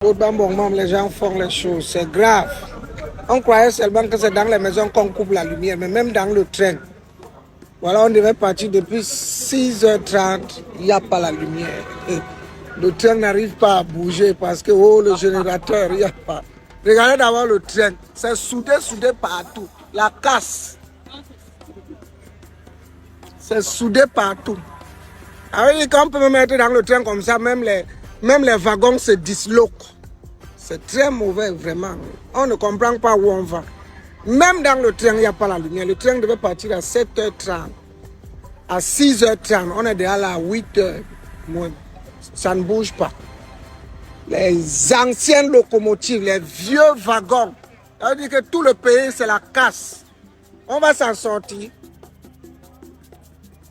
Au moment, les gens font les choses, c'est grave. On croyait seulement que c'est dans les maisons qu'on coupe la lumière, mais même dans le train. Voilà, on devait partir depuis 6h30, il n'y a pas la lumière. Et le train n'arrive pas à bouger parce que le générateur, il n'y a pas. Regardez d'abord le train, c'est soudé partout. La casse, c'est soudé partout. Alors, quand on peut me mettre dans le train comme ça, même les wagons se disloquent. C'est très mauvais, vraiment. On ne comprend pas où on va. Même dans le train, il n'y a pas la lumière. Le train devait partir à 7h30. À 6h30, on est déjà là à 8h. Ça ne bouge pas. Les anciennes locomotives, les vieux wagons, ça veut dire que tout le pays, c'est la casse. On va s'en sortir.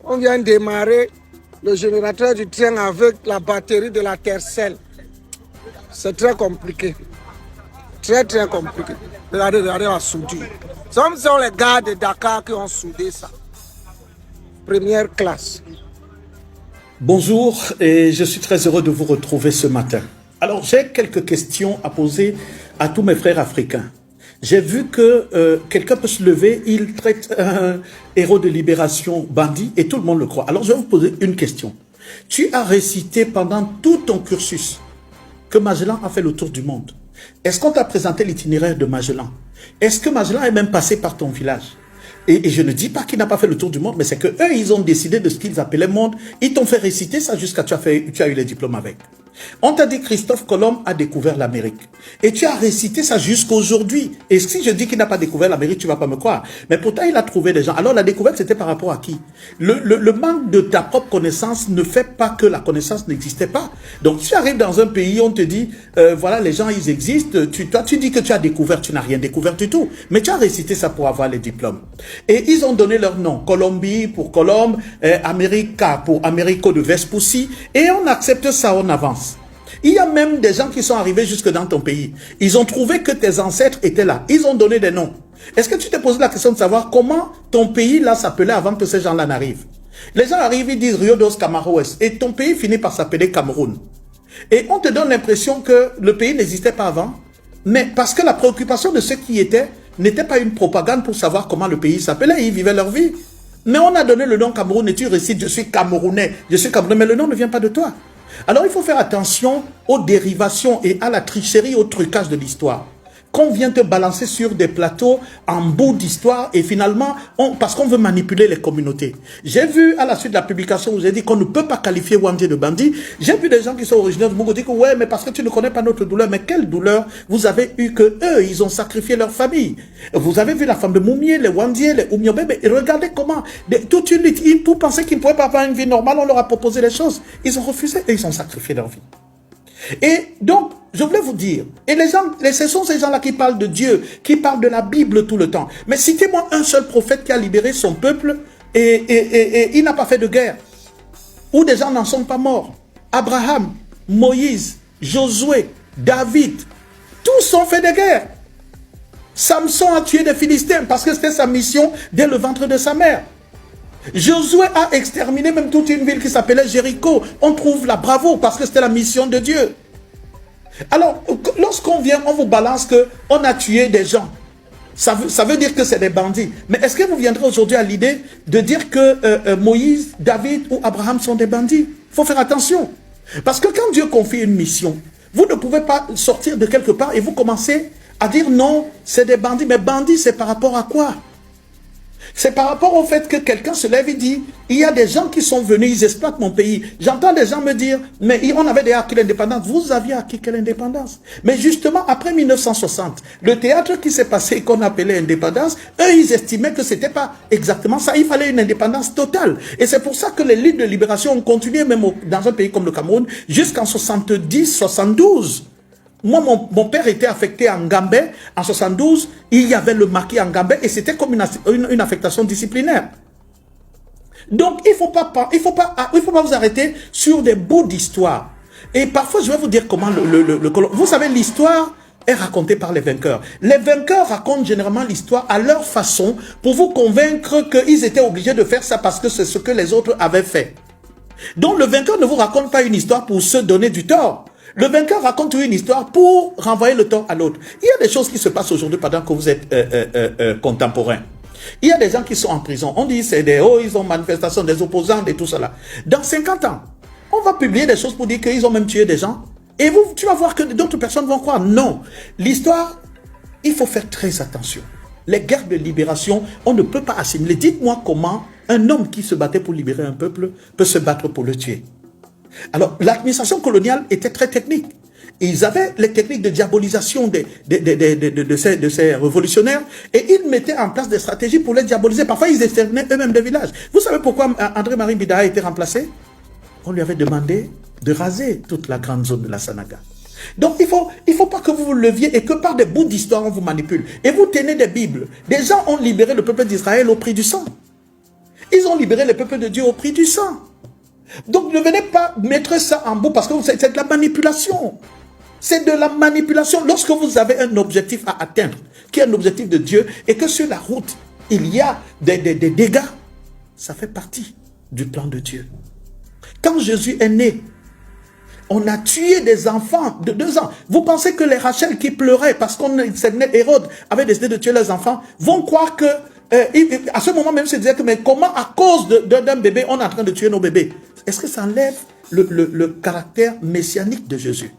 On vient démarrer le générateur du train avec la batterie de la Tercel. C'est très compliqué. Très compliqué. Regardez la soudure. Ce sont les gars de Dakar qui ont soudé ça. Première classe. Bonjour et je suis très heureux de vous retrouver ce matin. Alors j'ai quelques questions à poser à tous mes frères africains. J'ai vu que quelqu'un peut se lever, il traite un héros de libération bandit et tout le monde le croit. Alors je vais vous poser une question. Tu as récité pendant tout ton cursus que Magellan a fait le tour du monde. Est-ce qu'on t'a présenté l'itinéraire de Magellan? Est-ce que Magellan est même passé par ton village? Et je ne dis pas qu'il n'a pas fait le tour du monde, mais c'est que eux, ils ont décidé de ce qu'ils appelaient monde. Ils t'ont fait réciter ça jusqu'à tu as eu les diplômes avec. On t'a dit Christophe Colomb a découvert l'Amérique. Et tu as récité ça jusqu'à aujourd'hui. Et si je dis qu'il n'a pas découvert l'Amérique, tu ne vas pas me croire. Mais pourtant, il a trouvé des gens. Alors la découverte, c'était par rapport à qui? Le manque de ta propre connaissance ne fait pas que la connaissance n'existait pas. Donc tu arrives dans un pays, on te dit, voilà, les gens, ils existent. Toi, tu dis que tu as découvert, tu n'as rien découvert du tout. Mais tu as récité ça pour avoir les diplômes. Et ils ont donné leur nom. Colombie pour Colombe, America pour Americo de Vespucci. Et on accepte ça, on avance. Il y a même des gens qui sont arrivés jusque dans ton pays. Ils ont trouvé que tes ancêtres étaient là. Ils ont donné des noms. Est-ce que tu t'es posé la question de savoir comment ton pays là s'appelait avant que ces gens-là n'arrivent? Les gens arrivent, ils disent Rio dos Camaroes. Et ton pays finit par s'appeler Cameroun. Et on te donne l'impression que le pays n'existait pas avant. Mais parce que la préoccupation de ceux qui y étaient n'était pas une propagande pour savoir comment le pays s'appelait. Ils vivaient leur vie. Mais on a donné le nom Cameroun et tu récites je suis Camerounais. Je suis Camerounais. Mais le nom ne vient pas de toi. Alors il faut faire attention aux dérivations et à la tricherie, au trucage de l'histoire. Qu'on vient te balancer sur des plateaux en bout d'histoire et finalement, parce qu'on veut manipuler les communautés. J'ai vu à la suite de la publication où j'ai dit qu'on ne peut pas qualifier Wandje de bandit, j'ai vu des gens qui sont originaires de Mogo dire que ouais, mais parce que tu ne connais pas notre douleur. Mais quelle douleur vous avez eu que eux, ils ont sacrifié leur famille. Vous avez vu la femme de Moumié, les Wandje, les Oumiobe, mais regardez comment, toute une lutte, pour penser qu'ils ne pouvaient pas avoir une vie normale, on leur a proposé les choses. Ils ont refusé et ils ont sacrifié leur vie. Et donc, je voulais vous dire, et ce sont ces gens-là qui parlent de Dieu, qui parlent de la Bible tout le temps. Mais citez-moi un seul prophète qui a libéré son peuple et il n'a pas fait de guerre. Ou des gens n'en sont pas morts. Abraham, Moïse, Josué, David, tous ont fait des guerres. Samson a tué des Philistins parce que c'était sa mission dès le ventre de sa mère. Josué a exterminé même toute une ville qui s'appelait Jéricho. On trouve la bravo parce que c'était la mission de Dieu. Alors, lorsqu'on vient, on vous balance qu'on a tué des gens. Ça veut dire que c'est des bandits. Mais est-ce que vous viendrez aujourd'hui à l'idée de dire que Moïse, David ou Abraham sont des bandits? Il faut faire attention. Parce que quand Dieu confie une mission, vous ne pouvez pas sortir de quelque part et vous commencez à dire non, c'est des bandits. Mais bandits, c'est par rapport à quoi? C'est par rapport au fait que quelqu'un se lève et dit, il y a des gens qui sont venus, ils exploitent mon pays. J'entends des gens me dire, mais on avait déjà acquis l'indépendance. Vous aviez acquis quelle indépendance? Mais justement, après 1960, le théâtre qui s'est passé, qu'on appelait indépendance, eux, ils estimaient que c'était pas exactement ça. Il fallait une indépendance totale. Et c'est pour ça que les luttes de libération ont continué, même dans un pays comme le Cameroun, jusqu'en 70-72. Moi, mon père était affecté à Ngambé. En 72, il y avait le maquis à Ngambé et c'était comme une affectation disciplinaire. Donc, il faut pas vous arrêter sur des bouts d'histoire. Et parfois, je vais vous dire comment vous savez, l'histoire est racontée par les vainqueurs. Les vainqueurs racontent généralement l'histoire à leur façon pour vous convaincre qu'ils étaient obligés de faire ça parce que c'est ce que les autres avaient fait. Donc, le vainqueur ne vous raconte pas une histoire pour se donner du tort. Le vainqueur raconte une histoire pour renvoyer le tort à l'autre. Il y a des choses qui se passent aujourd'hui pendant que vous êtes contemporain. Il y a des gens qui sont en prison. On dit c'est des ils ont manifestation des opposants et tout cela. Dans 50 ans, on va publier des choses pour dire qu'ils ont même tué des gens. Et vous, tu vas voir que d'autres personnes vont croire. Non. L'histoire, il faut faire très attention. Les guerres de libération, on ne peut pas assimiler. Dites-moi comment un homme qui se battait pour libérer un peuple peut se battre pour le tuer. Alors, l'administration coloniale était très technique. Ils avaient les techniques de diabolisation de ces révolutionnaires et ils mettaient en place des stratégies pour les diaboliser. Parfois, ils exterminaient eux-mêmes des villages. Vous savez pourquoi André-Marie Bida a été remplacé? On lui avait demandé de raser toute la grande zone de la Sanaga. Donc, il faut pas que vous vous leviez et que par des bouts d'histoire, on vous manipule. Et vous tenez des Bibles. Des gens ont libéré le peuple d'Israël au prix du sang. Ils ont libéré le peuple de Dieu au prix du sang. Donc, ne venez pas mettre ça en bout parce que c'est de la manipulation. C'est de la manipulation. Lorsque vous avez un objectif à atteindre, qui est un objectif de Dieu, et que sur la route, il y a des dégâts, ça fait partie du plan de Dieu. Quand Jésus est né, on a tué des enfants de 2 ans. Vous pensez que les Rachel qui pleuraient parce qu'on Hérode avait décidé de tuer leurs enfants, vont croire que, à ce moment même, se disaient que, mais comment à cause d'un bébé, on est en train de tuer nos bébés? Est-ce que ça enlève le caractère messianique de Jésus?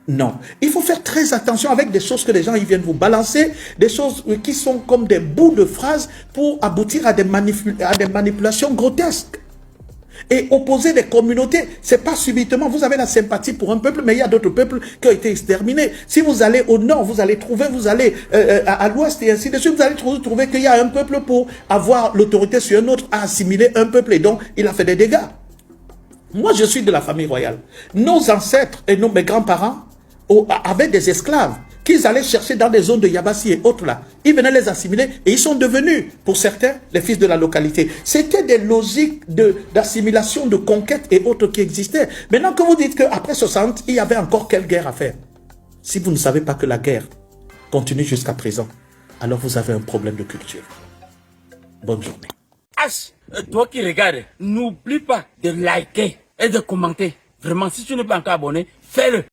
Non. Il faut faire très attention avec des choses que les gens ils viennent vous balancer, des choses qui sont comme des bouts de phrases pour aboutir à des manipulations grotesques. Et opposer des communautés, c'est pas subitement, vous avez la sympathie pour un peuple, mais il y a d'autres peuples qui ont été exterminés. Si vous allez au nord, vous allez à l'ouest et ainsi de suite, vous allez trouver qu'il y a un peuple pour avoir l'autorité sur un autre, à assimiler un peuple, et donc il a fait des dégâts. Moi, je suis de la famille royale. Nos ancêtres et mes grands-parents avaient des esclaves qu'ils allaient chercher dans des zones de Yabassi et autres là. Ils venaient les assimiler et ils sont devenus, pour certains, les fils de la localité. C'était des logiques d'assimilation, de conquête et autres qui existaient. Maintenant que vous dites qu'après 60, il y avait encore quelle guerre à faire? Si vous ne savez pas que la guerre continue jusqu'à présent, alors vous avez un problème de culture. Bonne journée. Toi qui regardes, n'oublie pas de liker et de commenter. Vraiment, si tu n'es pas encore abonné, fais-le.